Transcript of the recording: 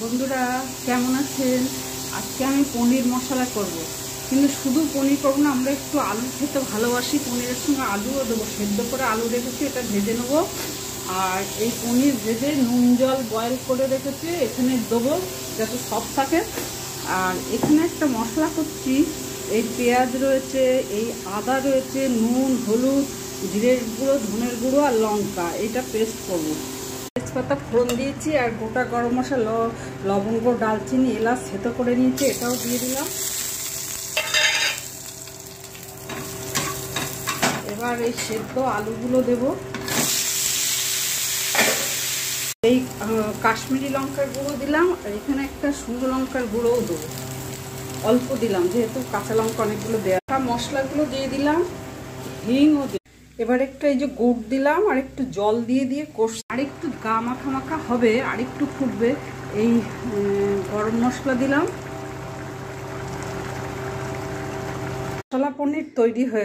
বন্ধুরা কেমন আছেন? আজকে আমি পনির মশলা করব, কিন্তু শুধু পনির করব না, আমরা একটু আলু খেতে ভালোবাসি। পনিরের সঙ্গে আলুও দেবো, সেদ্ধ করে আলু রেখেছি, এটা ভেজে নেব। আর এই পনির ভেজে নুন জল বয়েল করে রেখেছি, এখানে দেবো যাতে সফট থাকে। আর এখানে একটা মশলা করছি, এই পেঁয়াজ রয়েছে, এই আদা রয়েছে, নুন, হলুদ, জিরের গুঁড়ো, ধনের গুঁড়ো আর লঙ্কা, এটা পেস্ট করবো। তেজপাতা ফোড়ন দিয়েছি, আর গোটা গরম মশলা, লবঙ্গ, ডালচিনি, এলাচ থেতো করে নিয়েছি, এটাও দিয়ে দিলাম। এবার এই সেদ্ধ আলুগুলো দেব। এই কাশ্মীরি লঙ্কার গুঁড়ো দিলাম, আর এখানে একটা শুকনো লঙ্কার গুঁড়োও দেবো, অল্প দিলাম যেহেতু কাঁচা লঙ্কা অনেকগুলো দেওয়া। মশলাগুলো দিয়ে দিলাম, হিংও দিলাম। এবার একটু এই যে গুড় দিলাম, আর একটু জল দিয়ে আর একটু গা মাখা মাখা হবে, আর একটু ফুটবে। এই গরম মশলা দিলাম, মশলা পনির তৈরি হয়ে